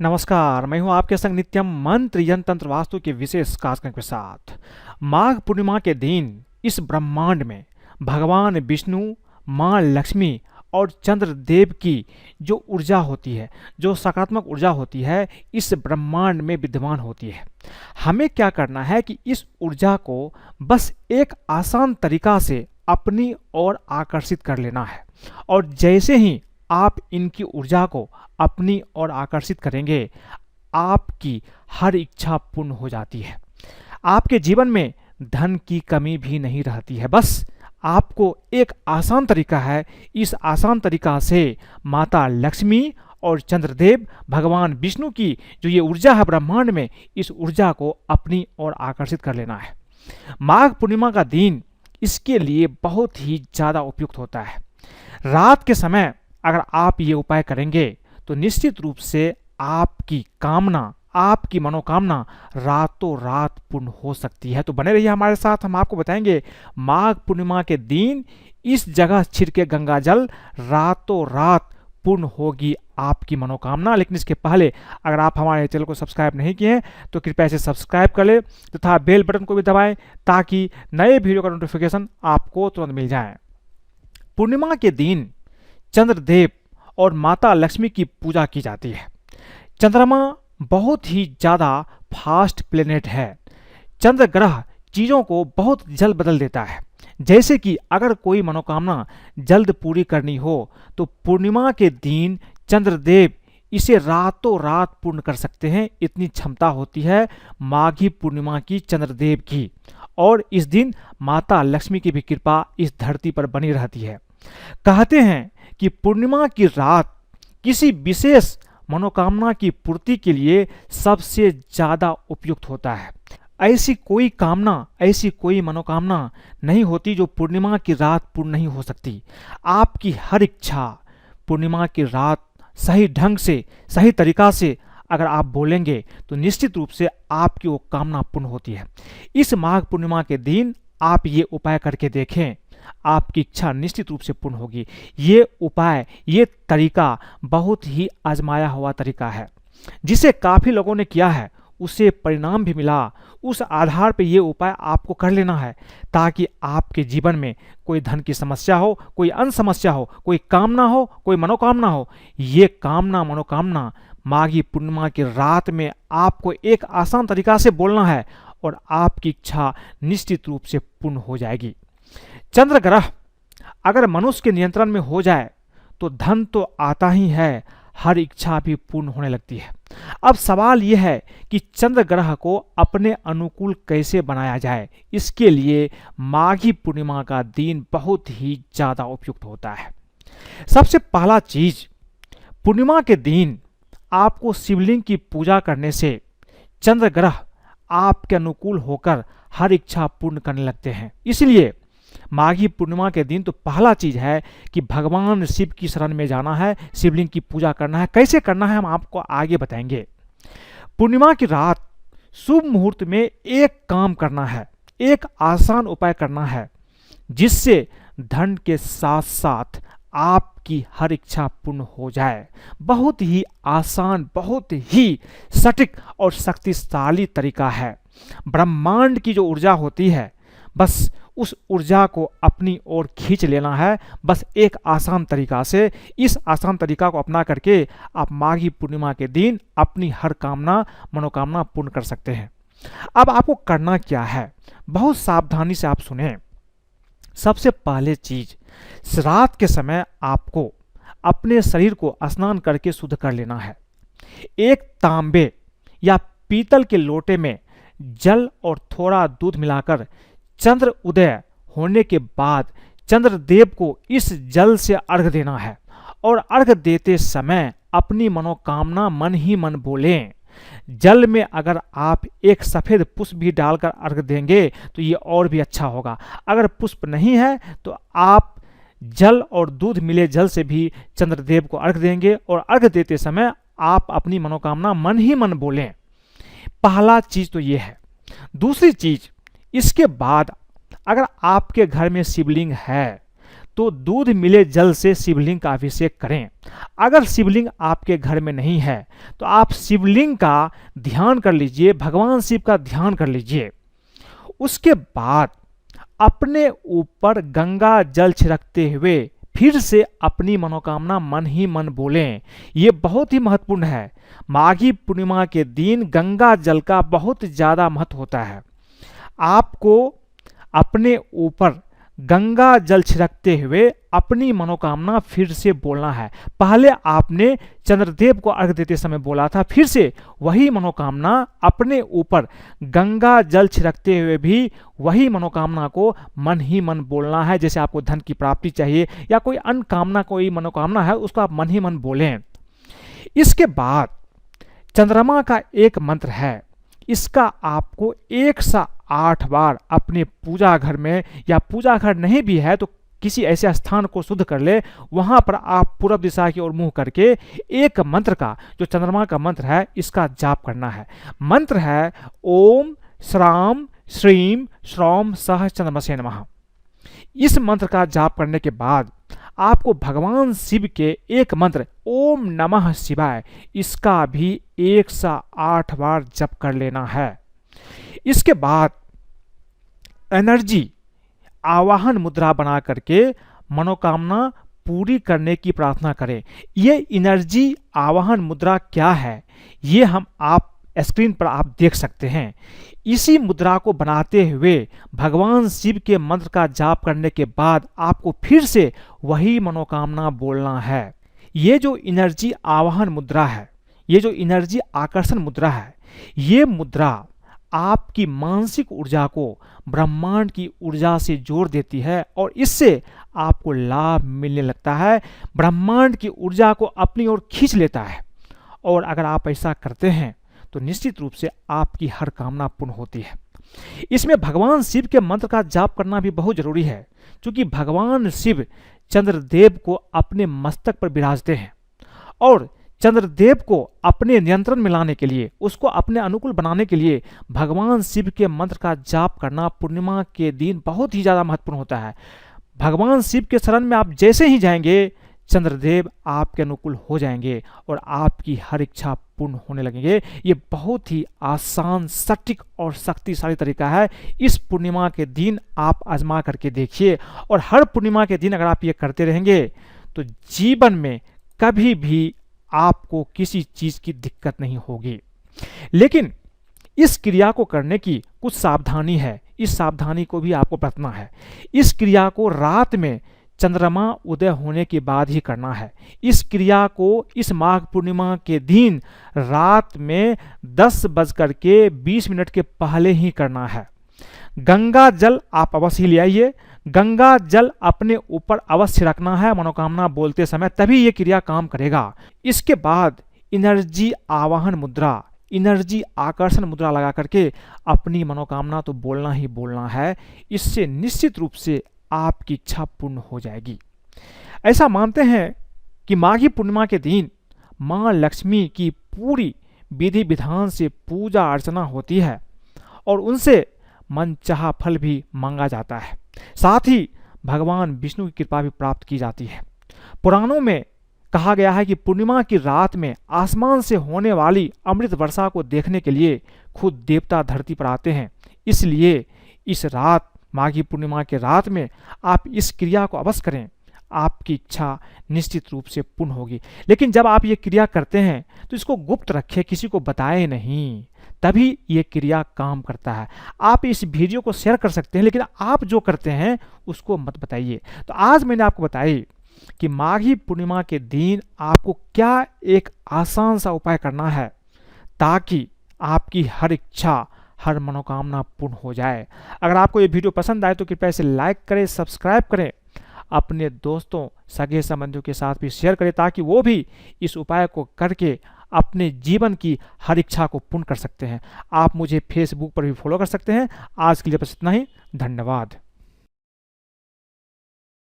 नमस्कार, मैं हूं आपके संग नित्यम मंत्र यंत्र तंत्र वास्तु के विशेष कार्यक्रम के साथ। माघ पूर्णिमा के दिन इस ब्रह्मांड में भगवान विष्णु, माँ लक्ष्मी और चंद्रदेव की जो ऊर्जा होती है, जो सकारात्मक ऊर्जा होती है, इस ब्रह्मांड में विद्यमान होती है। हमें क्या करना है कि इस ऊर्जा को बस एक आसान तरीका से अपनी ओर आकर्षित कर लेना है। और जैसे ही आप इनकी ऊर्जा को अपनी ओर आकर्षित करेंगे, आपकी हर इच्छा पूर्ण हो जाती है। आपके जीवन में धन की कमी भी नहीं रहती है। बस आपको एक आसान तरीका है, इस आसान तरीका से माता लक्ष्मी और चंद्रदेव भगवान विष्णु की जो ये ऊर्जा है ब्रह्मांड में, इस ऊर्जा को अपनी ओर आकर्षित कर लेना है। माघ पूर्णिमा का दिन इसके लिए बहुत ही ज़्यादा उपयुक्त होता है। रात के समय अगर आप ये उपाय करेंगे तो निश्चित रूप से आपकी कामना, आपकी मनोकामना रातों रात पूर्ण हो सकती है। तो बने रहिए हमारे साथ, हम आपको बताएंगे माघ पूर्णिमा के दिन इस जगह छिड़के गंगा जल, रातों रात पूर्ण होगी आपकी मनोकामना। लेकिन इसके पहले अगर आप हमारे चैनल को सब्सक्राइब नहीं किए हैं तो कृपया इसे सब्सक्राइब कर ले तथा बेल बटन को भी दबाएं ताकि नए वीडियो का नोटिफिकेशन आपको तुरंत मिल जाए। पूर्णिमा के दिन चंद्रदेव और माता लक्ष्मी की पूजा की जाती है। चंद्रमा बहुत ही ज़्यादा फास्ट प्लेनेट है। चंद्र ग्रह चीज़ों को बहुत जल्द बदल देता है। जैसे कि अगर कोई मनोकामना जल्द पूरी करनी हो तो पूर्णिमा के दिन चंद्रदेव इसे रातों रात पूर्ण कर सकते हैं। इतनी क्षमता होती है माघी पूर्णिमा की चंद्रदेव की। और इस दिन माता लक्ष्मी की भी कृपा इस धरती पर बनी रहती है। कहते हैं कि पूर्णिमा की रात किसी विशेष मनोकामना की पूर्ति के लिए सबसे ज़्यादा उपयुक्त होता है। ऐसी कोई कामना, ऐसी कोई मनोकामना नहीं होती जो पूर्णिमा की रात पूर्ण नहीं हो सकती। आपकी हर इच्छा पूर्णिमा की रात सही ढंग से, सही तरीका से अगर आप बोलेंगे तो निश्चित रूप से आपकी वो कामना पूर्ण होती है। इस माघ पूर्णिमा के दिन आप ये उपाय करके देखें, आपकी इच्छा निश्चित रूप से पूर्ण होगी। ये उपाय, ये तरीका बहुत ही आजमाया हुआ तरीका है, जिसे काफ़ी लोगों ने किया है, उसे परिणाम भी मिला। उस आधार पे ये उपाय आपको कर लेना है ताकि आपके जीवन में कोई धन की समस्या हो, कोई अन्य समस्या हो, कोई कामना हो, कोई मनोकामना हो, ये कामना मनोकामना माघी पूर्णिमा की रात में आपको एक आसान तरीका से बोलना है और आपकी इच्छा निश्चित रूप से पूर्ण हो जाएगी। चंद्र ग्रह अगर मनुष्य के नियंत्रण में हो जाए तो धन तो आता ही है, हर इच्छा भी पूर्ण होने लगती है। अब सवाल यह है कि चंद्र ग्रह को अपने अनुकूल कैसे बनाया जाए। इसके लिए माघी पूर्णिमा का दिन बहुत ही ज़्यादा उपयुक्त होता है। सबसे पहला चीज, पूर्णिमा के दिन आपको शिवलिंग की पूजा करने से चंद्र ग्रह आपके अनुकूल होकर हर इच्छा पूर्ण करने लगते हैं। इसलिए माघी पूर्णिमा के दिन तो पहला चीज है कि भगवान शिव की शरण में जाना है, शिवलिंग की पूजा करना है। कैसे करना है हम आपको आगे बताएंगे। पूर्णिमा की रात शुभ मुहूर्त में एक काम करना है, एक आसान उपाय करना है, जिससे धन के साथ साथ आपकी हर इच्छा पूर्ण हो जाए। बहुत ही आसान, बहुत ही सटीक और शक्तिशाली तरीका है। ब्रह्मांड की जो ऊर्जा होती है, बस उस ऊर्जा को अपनी ओर खींच लेना है, बस एक आसान तरीका से। इस आसान तरीका को अपना करके आप माघी पूर्णिमा के दिन अपनी हर कामना मनोकामना पूर्ण कर सकते हैं। अब आपको करना क्या है, बहुत सावधानी से आप सुने। सबसे पहले चीज, रात के समय आपको अपने शरीर को स्नान करके शुद्ध कर लेना है। एक तांबे या पीतल के लोटे में जल और थोड़ा दूध मिलाकर चंद्र उदय होने के बाद चंद्रदेव को इस जल से अर्घ देना है। और अर्घ देते समय अपनी मनोकामना मन ही मन बोलें। जल में अगर आप एक सफ़ेद पुष्प भी डालकर अर्घ देंगे तो ये और भी अच्छा होगा। अगर पुष्प नहीं है तो आप जल और दूध मिले जल से भी चंद्रदेव को अर्घ देंगे। और अर्घ देते समय आप अपनी मनोकामना मन ही मन बोलें। पहला चीज तो ये है। दूसरी चीज, इसके बाद अगर आपके घर में शिवलिंग है तो दूध मिले जल से शिवलिंग का अभिषेक करें। अगर शिवलिंग आपके घर में नहीं है तो आप शिवलिंग का ध्यान कर लीजिए, भगवान शिव का ध्यान कर लीजिए। उसके बाद अपने ऊपर गंगा जल छिड़कते हुए फिर से अपनी मनोकामना मन ही मन बोलें। ये बहुत ही महत्वपूर्ण है। माघी पूर्णिमा के दिन गंगा जल का बहुत ज़्यादा महत्व होता है। आपको अपने ऊपर गंगा जल छिड़कते हुए अपनी मनोकामना फिर से बोलना है। पहले आपने चंद्रदेव को अर्घ देते समय बोला था, फिर से वही मनोकामना अपने ऊपर गंगा जल छिड़कते हुए भी वही मनोकामना को मन ही मन बोलना है। जैसे आपको धन की प्राप्ति चाहिए या कोई अन्य कामना, कोई मनोकामना है, उसको आप मन ही मन बोलें। इसके बाद चंद्रमा का एक मंत्र है, इसका आपको 108 बार अपने पूजा घर में, या पूजा घर नहीं भी है तो किसी ऐसे स्थान को शुद्ध कर ले, वहां पर आप पूर्व दिशा की ओर मुंह करके एक मंत्र का, जो चंद्रमा का मंत्र है, इसका जाप करना है। मंत्र है ओम श्राम श्रीम श्रौम सह चंद्रमसे नमः। इस मंत्र का जाप करने के बाद आपको भगवान शिव के एक मंत्र ओम नमः शिवाय, इसका भी 108 बार जप कर लेना है। इसके बाद एनर्जी आवाहन मुद्रा बना करके मनोकामना पूरी करने की प्रार्थना करें। ये एनर्जी आवाहन मुद्रा क्या है, ये आप स्क्रीन पर आप देख सकते हैं। इसी मुद्रा को बनाते हुए भगवान शिव के मंत्र का जाप करने के बाद आपको फिर से वही मनोकामना बोलना है। ये जो एनर्जी आवाहन मुद्रा है, ये जो एनर्जी आकर्षण मुद्रा है, ये मुद्रा आपकी मानसिक ऊर्जा को ब्रह्मांड की ऊर्जा से जोड़ देती है और इससे आपको लाभ मिलने लगता है। ब्रह्मांड की ऊर्जा को अपनी ओर खींच लेता है और अगर आप ऐसा करते हैं तो निश्चित रूप से आपकी हर कामना पूर्ण होती है। इसमें भगवान शिव के मंत्र का जाप करना भी बहुत जरूरी है, क्योंकि भगवान शिव चंद्रदेव को अपने मस्तक पर विराजते हैं और चंद्रदेव को अपने नियंत्रण में लाने के लिए, उसको अपने अनुकूल बनाने के लिए भगवान शिव के मंत्र का जाप करना पूर्णिमा के दिन बहुत ही ज़्यादा महत्वपूर्ण होता है। भगवान शिव के शरण में आप जैसे ही जाएंगे, चंद्रदेव आपके अनुकूल हो जाएंगे और आपकी हर इच्छा पूर्ण होने लगेंगे। ये बहुत ही आसान, सटीक और शक्तिशाली तरीका है। इस पूर्णिमा के दिन आप आजमा करके देखिए और हर पूर्णिमा के दिन अगर आप ये करते रहेंगे तो जीवन में कभी भी आपको किसी चीज़ की दिक्कत नहीं होगी। लेकिन इस क्रिया को करने की कुछ सावधानी है, इस सावधानी को भी आपको बरतना है। इस क्रिया को रात में चंद्रमा उदय होने के बाद ही करना है। इस क्रिया को इस माघ पूर्णिमा के दिन रात में 10:20 के पहले ही करना है। गंगा जल आप अवश्य ही ले आइए। गंगा जल अपने ऊपर अवश्य रखना है मनोकामना बोलते समय, तभी ये क्रिया काम करेगा। इसके बाद एनर्जी आवाहन मुद्रा, एनर्जी आकर्षण मुद्रा लगा करके अपनी मनोकामना तो बोलना ही बोलना है। इससे निश्चित रूप से आपकी इच्छा पूर्ण हो जाएगी। ऐसा मानते हैं कि माघी पूर्णिमा के दिन माँ लक्ष्मी की पूरी विधि विधान से पूजा अर्चना होती है और उनसे मनचाहा फल भी मांगा जाता है। साथ ही भगवान विष्णु की कृपा भी प्राप्त की जाती है। पुराणों में कहा गया है कि पूर्णिमा की रात में आसमान से होने वाली अमृत वर्षा को देखने के लिए खुद देवता धरती पर आते हैं। इसलिए इस रात, माघी पूर्णिमा के रात में आप इस क्रिया को अवश्य करें, आपकी इच्छा निश्चित रूप से पूर्ण होगी। लेकिन जब आप ये क्रिया करते हैं तो इसको गुप्त रखें, किसी को बताएं नहीं, तभी ये क्रिया काम करता है। आप इस वीडियो को शेयर कर सकते हैं, लेकिन आप जो करते हैं उसको मत बताइए। तो आज मैंने आपको बताई कि माघी पूर्णिमा के दिन आपको क्या एक आसान सा उपाय करना है ताकि आपकी हर इच्छा, हर मनोकामना पूर्ण हो जाए। अगर आपको ये वीडियो पसंद आए तो कृपया इसे लाइक करें, सब्सक्राइब करें, अपने दोस्तों, सगे संबंधियों के साथ भी शेयर करें ताकि वो भी इस उपाय को करके अपने जीवन की हर इच्छा को पूर्ण कर सकते हैं। आप मुझे फेसबुक पर भी फॉलो कर सकते हैं। आज के लिए बस इतना ही। धन्यवाद।